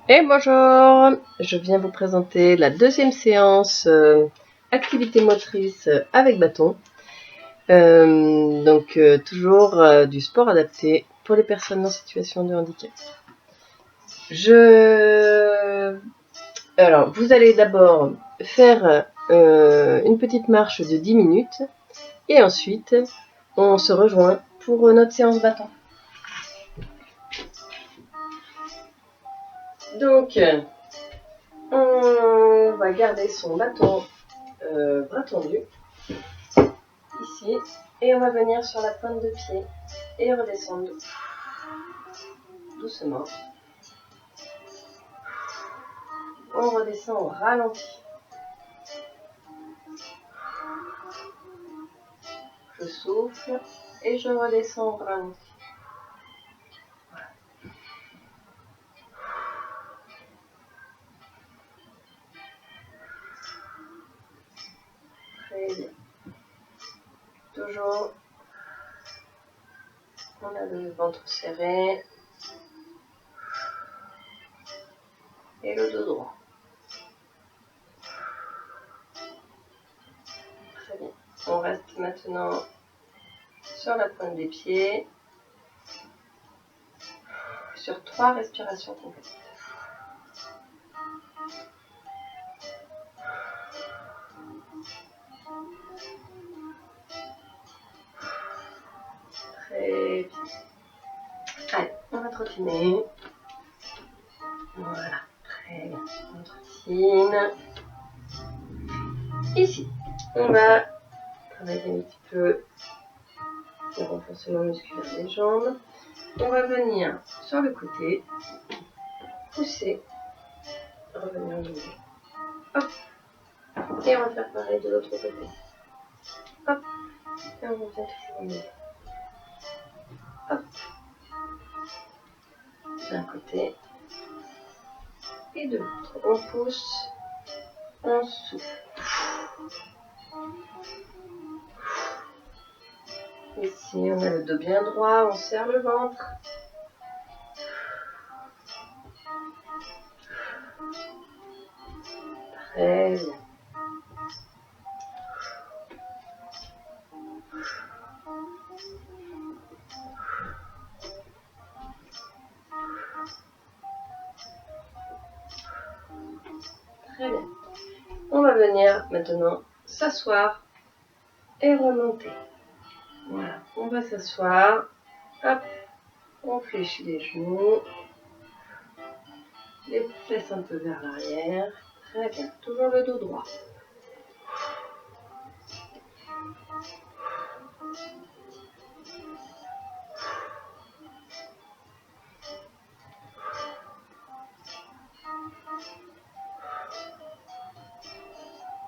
Et bonjour, je viens vous présenter la deuxième séance activité motrice avec bâton. Toujours du sport adapté pour les personnes en situation de handicap. Alors, vous allez d'abord faire une petite marche de 10 minutes et ensuite on se rejoint pour notre séance bâton. Donc, on va garder son bâton bras tendu ici et on va venir sur la pointe de pied et redescendre doucement. On redescend au ralenti. Je souffle et je redescends au ralenti. Très bien. Toujours, on a le ventre serré et le dos droit. Très bien. On reste maintenant sur la pointe des pieds, sur 3 respirations complètes. Très bien. Allez, on va trottiner. Voilà, très bien. On trottine. Ici, on va travailler un petit peu le renforcement musculaire des jambes. On va venir sur le côté, pousser, revenir au milieu. Hop. Et on va faire pareil de l'autre côté. Hop. Et on revient toujours au milieu. Hop. D'un côté et de l'autre. On pousse, on souffle. Ici, on a le dos bien droit, on serre le ventre. Très bien. Très bien. On va venir maintenant s'asseoir et remonter. Voilà, on va s'asseoir. Hop, on fléchit les genoux. Les fesses un peu vers l'arrière. Très bien, toujours le dos droit.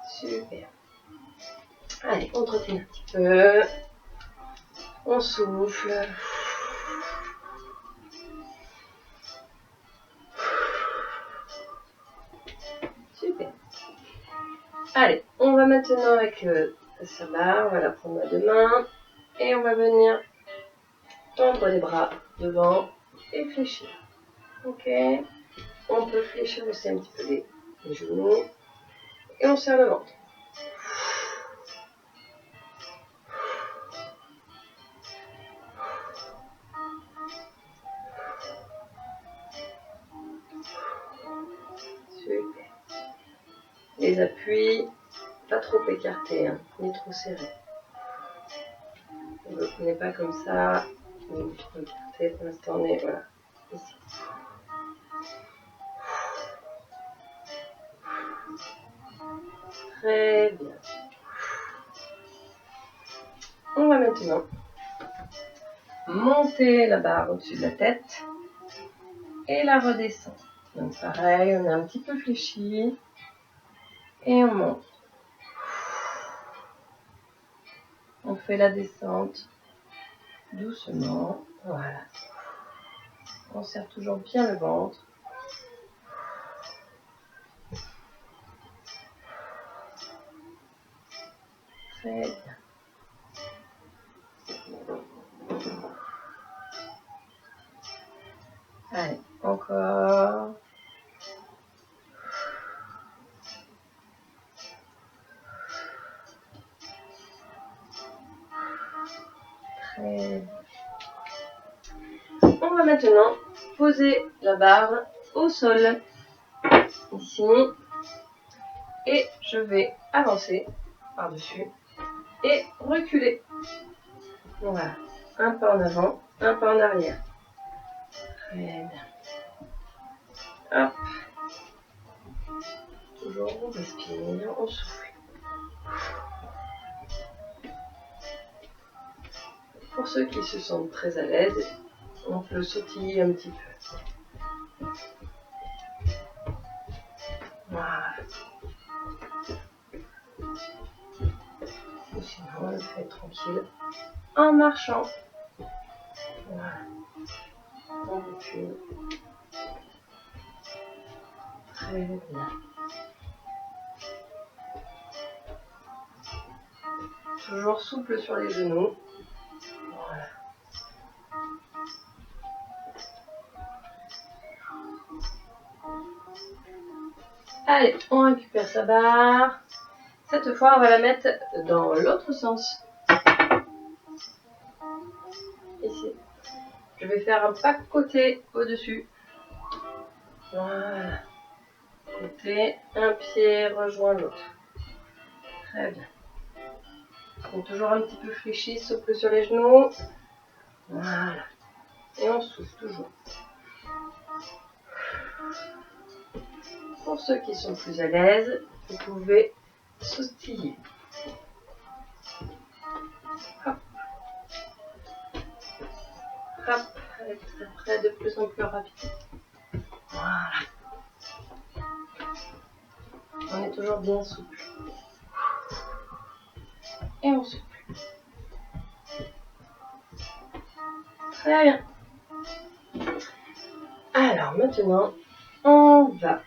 Super. Allez, on trottine un petit peu. On souffle. Super. Allez, on va maintenant avec sa barre, on va la prendre à 2 mains et on va venir tendre les bras devant et fléchir. Ok. On peut fléchir aussi un petit peu les genoux et on serre le ventre. Super. Les appuis, pas trop écartés, hein, ni trop serrés. On n'est pas comme ça, ni trop écarté. Pour l'instant, on est voilà, ici. Très bien. On va maintenant monter la barre au-dessus de la tête et la redescendre. Donc pareil, on est un petit peu fléchi et on monte. On fait la descente doucement, voilà. On serre toujours bien le ventre. Très bien. Allez, Encore. Très bien. On va maintenant poser la barre au sol, ici, et je vais avancer par-dessus et reculer. Voilà, un pas en avant, un pas en arrière. Très bien. Hop. Toujours on respire, on souffle. Pour ceux qui se sentent très à l'aise, on peut sautiller un petit peu. Voilà. Ou sinon, on le fait tranquille en marchant. Voilà. On recule. Très bien. Toujours souple sur les genoux. Voilà. Allez, on récupère sa barre. Cette fois, on va la mettre dans l'autre sens. Ici. Je vais faire un pas côté au-dessus. Voilà. Côté, un pied rejoint l'autre. Très bien. Donc toujours un petit peu fléchi, souple sur les genoux. Voilà. Et on souffle toujours. Pour ceux qui sont plus à l'aise, vous pouvez sautiller. Hop. Hop. Après, de plus en plus rapide. Voilà. On est toujours bien souple. Et on souffle. Très bien. Alors maintenant, on va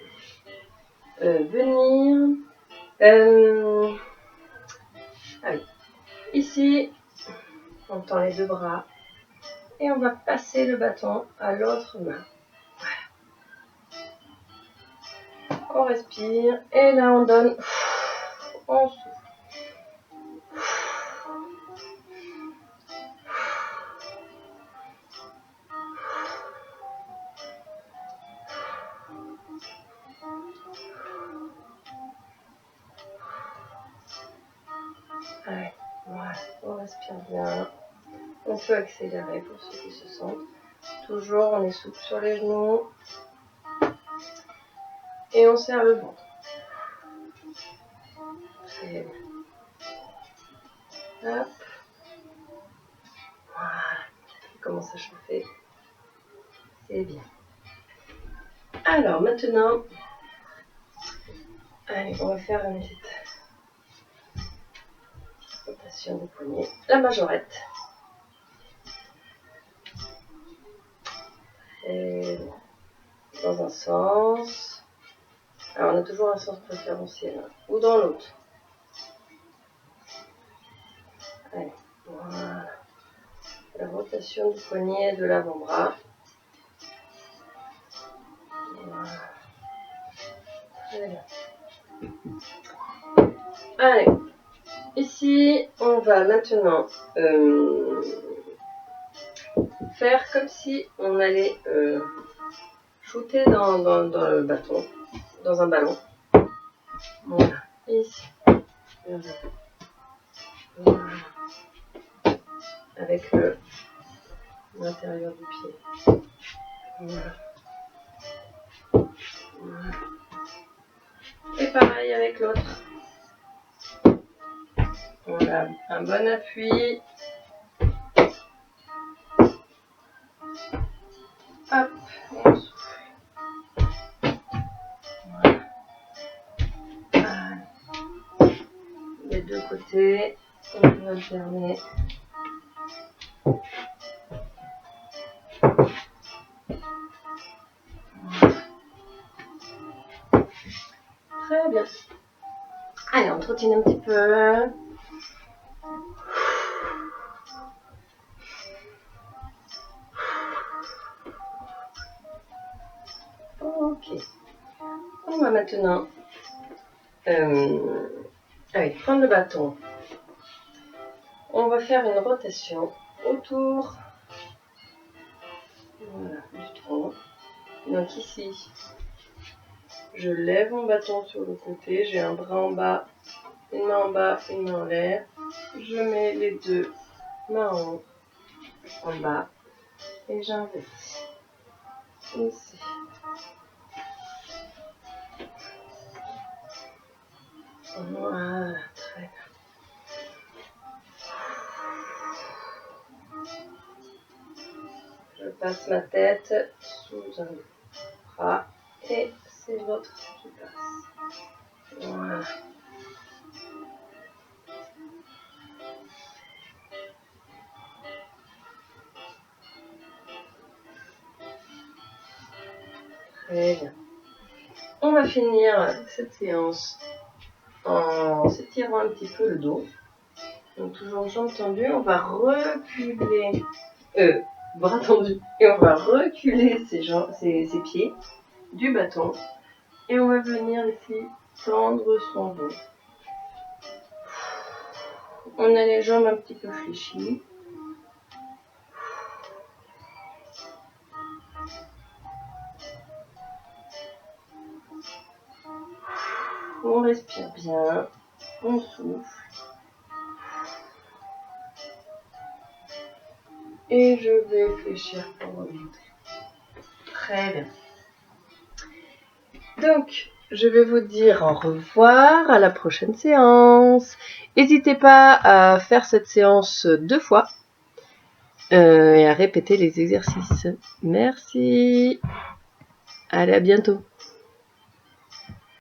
venir... allez. Ici, on tend les deux bras. Et on va passer le bâton à l'autre main. Voilà. On respire. Et là, on donne... On souffle. Allez, voilà, on respire bien. On peut accélérer pour ceux qui se sentent. Toujours, on est souple sur les genoux. Et on serre le ventre. Très bien. Hop. Voilà. Il commence à chauffer. C'est bien. Alors maintenant, allez, on va faire une petite rotation des poignets. La majorette. Et dans un sens. Alors on a toujours un sens préférentiel. Ou dans l'autre. Allez, voilà. La rotation du poignet de l'avant-bras. Voilà. Très bien. Allez. Ici, on va maintenant faire comme si on allait shooter dans le bâton, dans un ballon. Voilà. Ici. Voilà. Avec l'intérieur du pied. Voilà. Voilà. Et pareil avec l'autre. On a un bon appui. Hop, et on souffle. Voilà. Les deux côtés, on peut alterner. Très bien. Allez, on trottine un petit peu. Ok. On va maintenant prendre le bâton. On va faire une rotation autour du tronc. Donc ici, je lève mon bâton sur le côté, j'ai un bras en bas, une main en l'air. Je mets les deux mains en bas et j'inverse ici. Voilà, très bien. Je passe ma tête sous un bras et c'est l'autre qui passe. Voilà. Très bien. On va finir cette séance en s'étirant un petit peu le dos. Donc toujours jambes tendues, on va reculer, bras tendus, et on va reculer ses pieds du bâton. Et on va venir ici tendre son dos. On a les jambes un petit peu fléchies. On respire bien, on souffle. Et je vais fléchir pour remonter. Très bien. Donc, je vais vous dire au revoir à la prochaine séance. N'hésitez pas à faire cette séance 2 fois et à répéter les exercices. Merci. Allez, à bientôt.